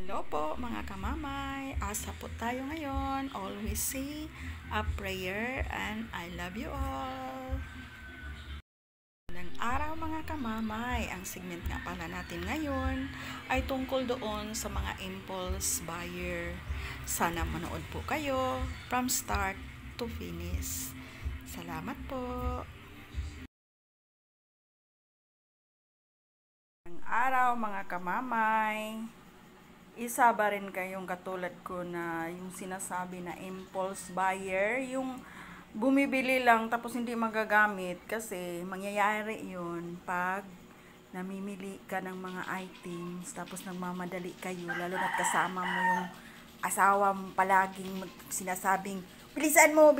Hello po mga kamamay, asa po tayo ngayon. Always say a prayer and I love you all. Ng araw mga kamamay, ang segment nga pala natin ngayon ay tungkol doon sa mga impulse buyer. Sana manood po kayo from start to finish. Salamat po. Ng araw mga kamamay, isa ba rin kayong katulad ko na yung sinasabi na impulse buyer, yung bumibili lang tapos hindi magagamit kasi mangyayari yun pag namimili ka ng mga items tapos nagmamadali kayo, lalo na't kasama mo yung asawa mo palaging sinasabing bilisan mo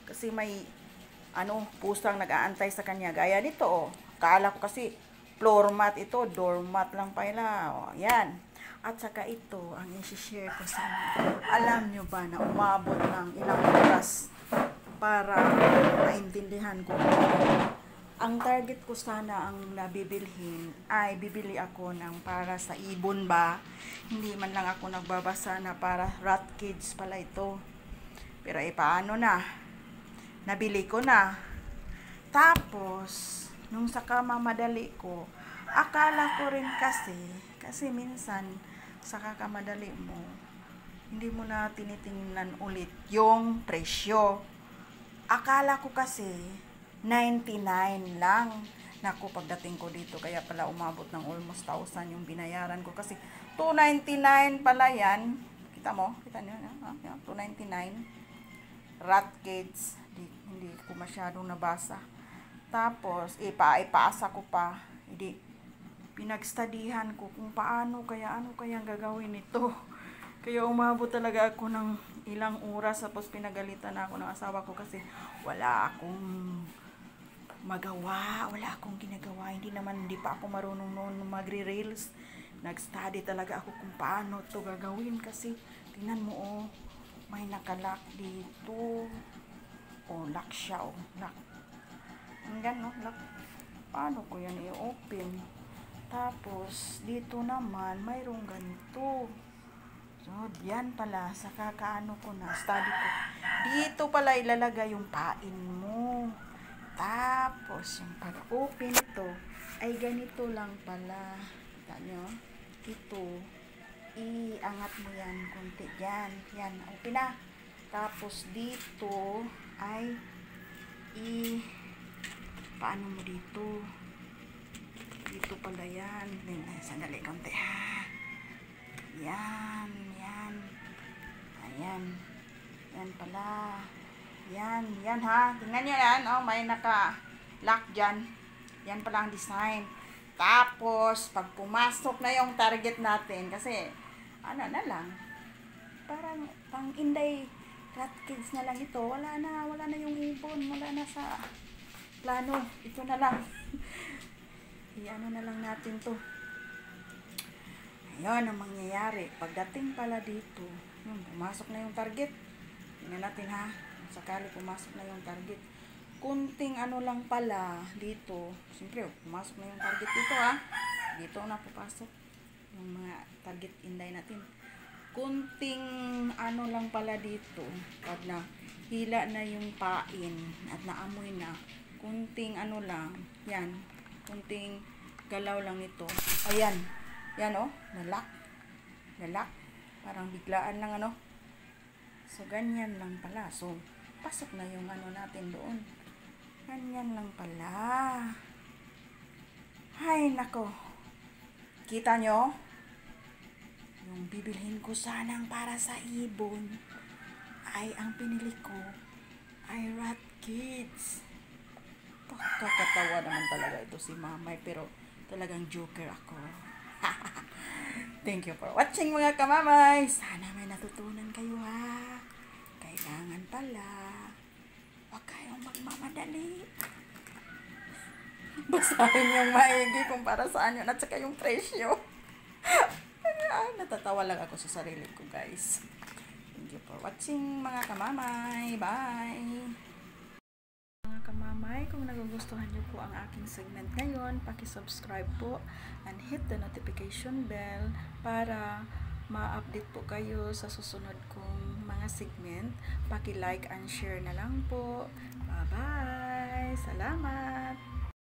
kasi may pusang nag-aantay sa kanya gaya nito Kala ko kasi floor mat ito, doormat lang pala. Yan. At saka ito, ang i-share ko sa inyo. Alam nyo ba na umabot ng ilang oras para maintindihan ko? Ang target ko sana ang nabibilhin ay bibili ako ng para sa ibon ba. Hindi man lang ako nagbabasa na para rat cage pala ito. Pero paano na? Nabili ko na. Tapos, nung sa kamamadali ko, akala ko rin kasi minsan sa kakamadali mo, hindi mo na tinitingnan ulit yung presyo. Akala ko kasi 99 lang. Naku, pagdating ko dito, kaya pala umabot ng almost 1,000 yung binayaran ko kasi 299 pala yan. Kita mo? Kita nyo? 299. Rat cage. Hindi ko masyadong nabasa. Tapos, ipaasa ko pa. Hindi, pinagstadihan ko kung ano kaya ang gagawin nito. Kaya umabot talaga ako ng ilang oras, tapos pinagalitan na ako ng asawa ko kasi wala akong magawa, wala akong ginagawa. Hindi pa ako marunong noon magre-reels. Nag-study talaga ako kung paano to gagawin kasi tingnan mo may nakalak dito. Lock siya lock. Hanggang lock. Paano ko yan i-open? Tapos, dito naman, mayroong ganito. So, yan pala, sa kakaano ko na, study ko. Dito pala ilalagay yung pain mo. Tapos, yung pag-open ito, ay ganito lang pala. Kita nyo? Ito, iangat mo yan, kunti dyan. Yan, open na. Tapos, dito, ay, paano mo dito? Dito pala yan. Sandali konti ha. Yan. Ayan. Yan pala. Yan ha. Tingnan nyo yan. May naka-lock dyan. Yan pala ang design. Tapos, pag pumasok na yung target natin, kasi, na lang. Parang, pang inday rat kids na lang ito. Wala na yung ibon. Wala na sa plano. Ito na lang. Iano na lang natin to. Ayun ang mangyayari. Pagdating pala dito, pumasok na yung target. Tingnan natin ha. Sakali pumasok na yung target. Kunting lang pala dito. Siyempre, pumasok na yung target dito ha. Dito na papasok yung mga target inday natin. Kunting lang pala dito. Pag na hila na yung pain at naamoy na. Kunting lang. Yan. Kunting galaw lang ito. Ayan. Yan nalak. Parang biglaan lang So, ganyan lang pala. So, pasok na yung natin doon. Ganyan lang pala. Hay, nako. Kita nyo? Yung bibilhin ko sanang para sa ibon ay ang pinili ko ay rat kids. Kakatawa naman talaga ito si Mamay, pero talagang joker ako. Thank you for watching mga kamamay. Sana may natutunan kayo ha. Kailangan pala huwag kayong magmamadali. Basahin yung maigi kung para saan yun at saka yung presyo. Natatawa lang ako sa sarili ko guys. Thank you for watching mga kamamay. Bye! Mga kamamay, kung nagugustuhan niyo po ang aking segment ngayon, paki-subscribe po and hit the notification bell para ma-update po kayo sa susunod kong mga segment. Paki-like and share na lang po. Bye-bye! Salamat!